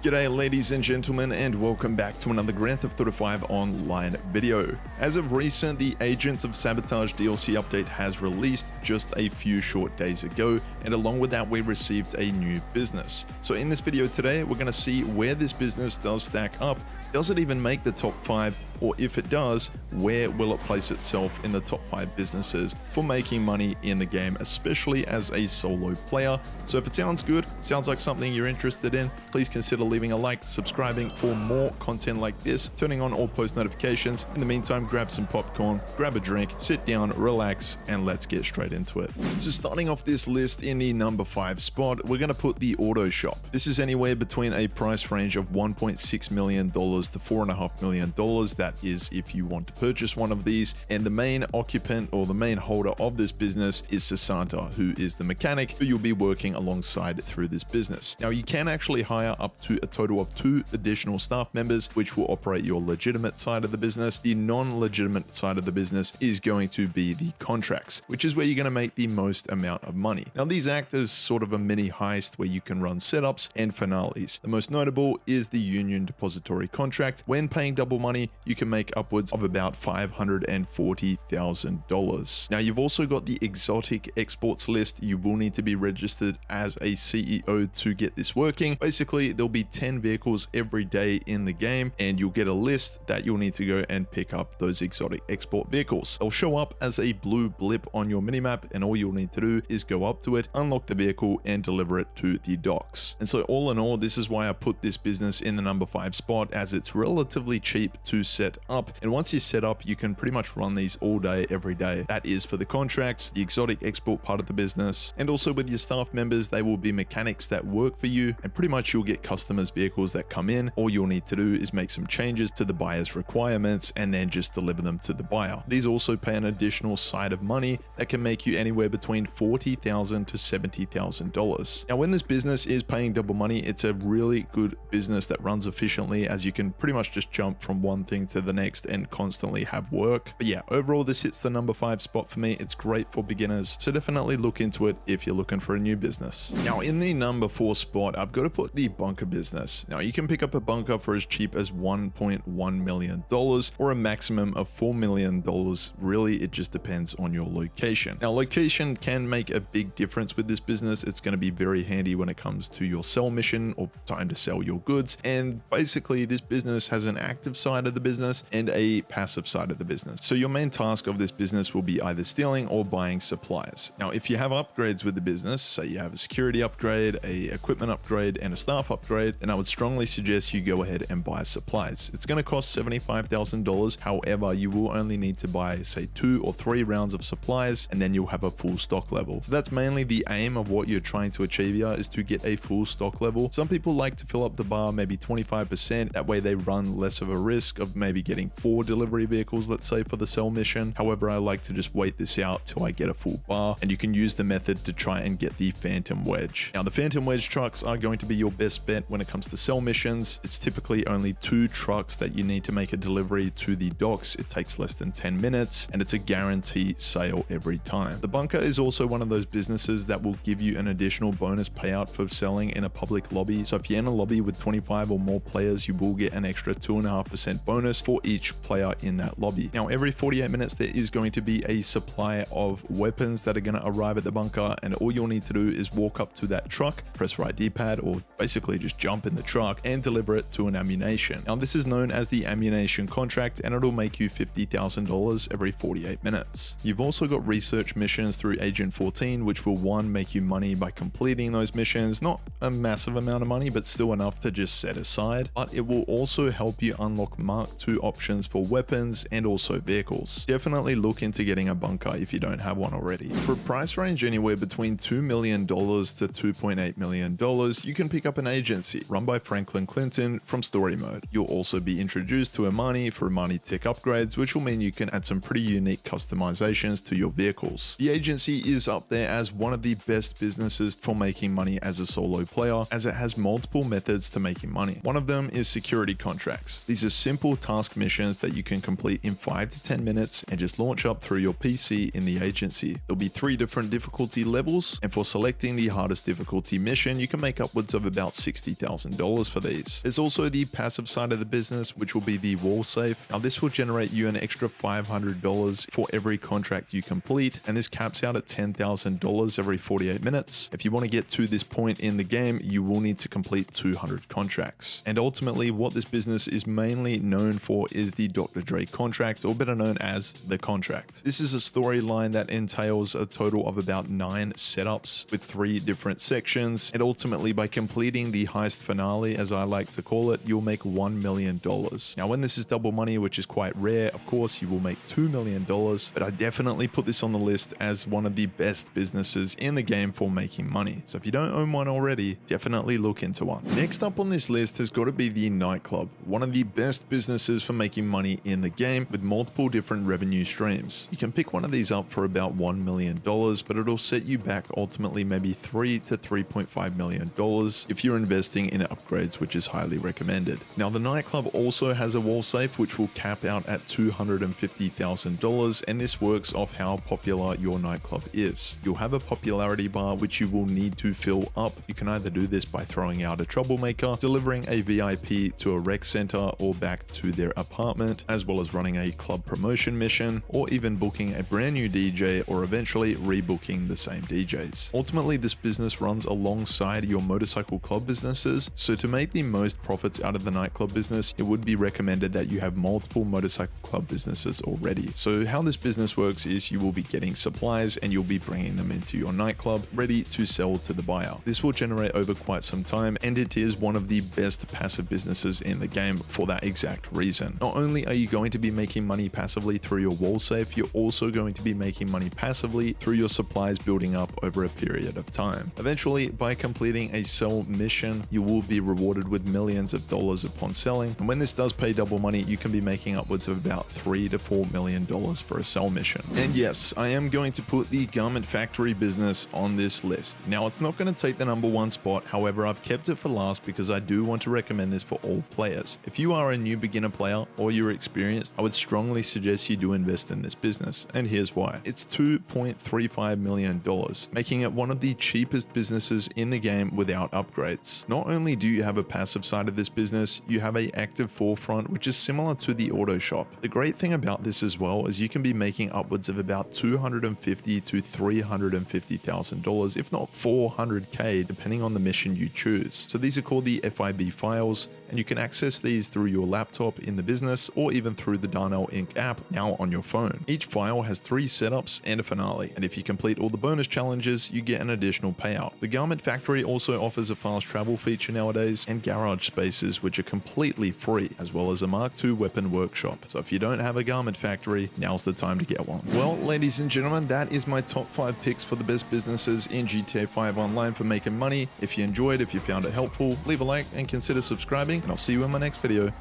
G'day ladies and gentlemen, and welcome back to another Grand Theft Auto 5 online video. As of recent, the Agents of Sabotage DLC update has released just a few short days ago, and along with that we received a new business. So in this video today, we're going to see where this business does stack up. Does it even make the top 5? Or if it does, where will it place itself in the top 5 businesses for making money in the game, especially as a solo player? So if it sounds good, sounds like something you're interested in, please consider leaving a like, subscribing for more content like this, turning on all post notifications. In the meantime, grab some popcorn, grab a drink, sit down, relax, and let's get straight into it. So starting off this list in the number 5 spot, we're going to put the auto shop. This is anywhere between a price range of $1.6 million to $4.5 million. That is if you want to purchase one of these, and the main occupant or the main holder of this business is Sasanta, who is the mechanic who you'll be working alongside through this business. Now you can actually hire up to a total of 2 additional staff members, which will operate your legitimate side of the business. The non-legitimate side of the business is going to be the contracts, which is where you're going to make the most amount of money. Now these act as sort of a mini heist where you can run setups and finales. The most notable is the Union Depository contract. When paying double money, you can make upwards of about $540,000. Now you've also got the exotic exports list. You will need to be registered as a CEO to get this working. Basically, there'll be 10 vehicles every day in the game, and you'll get a list that you'll need to go and pick up those exotic export vehicles. They'll show up as a blue blip on your minimap, and all you'll need to do is go up to it, unlock the vehicle, and deliver it to the docks. And so all in all, this is why I put this business in the number 5 spot, as it's relatively cheap to set up. And once you set up, you can pretty much run these all day, every day. That is for the contracts, the exotic export part of the business, and also with your staff members, they will be mechanics that work for you, and pretty much you'll get customers' vehicles that come in. All you'll need to do is make some changes to the buyer's requirements and then just deliver them to the buyer. These also pay an additional side of money that can make you anywhere between $40,000 to $70,000. Now, when this business is paying double money, it's a really good business that runs efficiently, as you can pretty much just jump from one thing to the next and constantly have work. But yeah, overall this hits the number 5 spot for me. It's great for beginners, so definitely look into it if you're looking for a new business. Now in the number 4 spot, I've got to put the bunker business. Now you can pick up a bunker for as cheap as $1.1 million or a maximum of $4 million. Really, it just depends on your location. Now location can make a big difference with this business. It's going to be very handy when it comes to your sell mission or time to sell your goods. And basically this business has an active side of the business and a passive side of the business. So your main task of this business will be either stealing or buying supplies. Now, if you have upgrades with the business, say you have a security upgrade, a equipment upgrade, and a staff upgrade, then I would strongly suggest you go ahead and buy supplies. It's going to cost $75,000. However, you will only need to buy, say, 2 or 3 rounds of supplies, and then you'll have a full stock level. So that's mainly the aim of what you're trying to achieve here, is to get a full stock level. Some people like to fill up the bar maybe 25%. That way they run less of a risk of maybe getting 4 delivery vehicles, let's say, for the sell mission. However, I like to just wait this out till I get a full bar, and you can use the method to try and get the Phantom Wedge. Now the Phantom Wedge trucks are going to be your best bet when it comes to sell missions. It's typically only 2 trucks that you need to make a delivery to the docks. It takes less than 10 minutes, and it's a guarantee sale every time. The bunker is also one of those businesses that will give you an additional bonus payout for selling in a public lobby. So if you're in a lobby with 25 or more players, you will get an extra 2.5% bonus for each player in that lobby. Now every 48 minutes there is going to be a supply of weapons that are going to arrive at the bunker, and all you'll need to do is walk up to that truck, press right D-pad, or basically just jump in the truck and deliver it to an ammunition. Now this is known as the ammunition contract, and it'll make you $50,000 every 48 minutes. You've also got research missions through Agent 14, which will make you money by completing those missions. Not a massive amount of money, but still enough to just set aside. But it will also help you unlock Mark II options for weapons and also vehicles. Definitely look into getting a bunker if you don't have one already. For a price range anywhere between $2 million to $2.8 million, you can pick up an agency run by Franklin Clinton from Story Mode. You'll also be introduced to Imani for Imani tech upgrades, which will mean you can add some pretty unique customizations to your vehicles. The agency is up there as one of the best businesses for making money as a solo player, as it has multiple methods to making money. One of them is security contracts. These are simple tasks task missions that you can complete in 5 to 10 minutes and just launch up through your PC in the agency. There'll be 3 different difficulty levels, and for selecting the hardest difficulty mission, you can make upwards of about $60,000 for these. There's also the passive side of the business, which will be the wall safe. Now this will generate you an extra $500 for every contract you complete, and this caps out at $10,000 every 48 minutes. If you want to get to this point in the game, you will need to complete 200 contracts. And ultimately, what this business is mainly known for is the Dr. Dre contract, or better known as the contract. This is a storyline that entails a total of about 9 setups with 3 different sections, and ultimately by completing the heist finale, as I like to call it, you'll make $1 million. Now when this is double money, which is quite rare, of course you will make $2 million, but I definitely put this on the list as one of the best businesses in the game for making money. So if you don't own one already, definitely look into one. Next up on this list has got to be the nightclub, one of the best businesses for making money in the game with multiple different revenue streams. You can pick one of these up for about $1 million, but it'll set you back ultimately maybe $3 to $3.5 million if you're investing in upgrades, which is highly recommended. Now the nightclub also has a wall safe which will cap out at $250,000, and this works off how popular your nightclub is. You'll have a popularity bar which you will need to fill up. You can either do this by throwing out a troublemaker, delivering a VIP to a rec center or back to their apartment, as well as running a club promotion mission, or even booking a brand new DJ or eventually rebooking the same DJs. Ultimately, this business runs alongside your motorcycle club businesses, so to make the most profits out of the nightclub business, it would be recommended that you have multiple motorcycle club businesses already. So how this business works is you will be getting supplies and you'll be bringing them into your nightclub ready to sell to the buyer. This will generate over quite some time, and it is one of the best passive businesses in the game for that exact reason. Not only are you going to be making money passively through your wall safe, you're also going to be making money passively through your supplies building up over a period of time. Eventually, by completing a sell mission, you will be rewarded with millions of dollars upon selling, and when this does pay double money, you can be making upwards of about $3 to $4 million for a sell mission. And yes, I am going to put the garment factory business on this list. Now, it's not going to take the #1 spot, however, I've kept it for last because I do want to recommend this for all players. If you are a new beginner player or you're experienced, I would strongly suggest you do invest in this business, and here's why. It's $2.35 million, making it one of the cheapest businesses in the game without upgrades. Not only do you have a passive side of this business, you have an active forefront, which is similar to the auto shop. The great thing about this as well is you can be making upwards of about $250,000 to $350,000, if not $400K, depending on the mission you choose. So these are called the FIB files, and you can access these through your laptop in the business or even through the Darnell Inc. app now on your phone. Each file has 3 setups and a finale, and if you complete all the bonus challenges, you get an additional payout. The Garment Factory also offers a fast travel feature nowadays and garage spaces which are completely free, as well as a Mark II weapon workshop. So if you don't have a Garment Factory, now's the time to get one. Well, ladies and gentlemen, that is my top 5 picks for the best businesses in GTA 5 Online for making money. If you enjoyed, if you found it helpful, leave a like and consider subscribing, and I'll see you in my next video.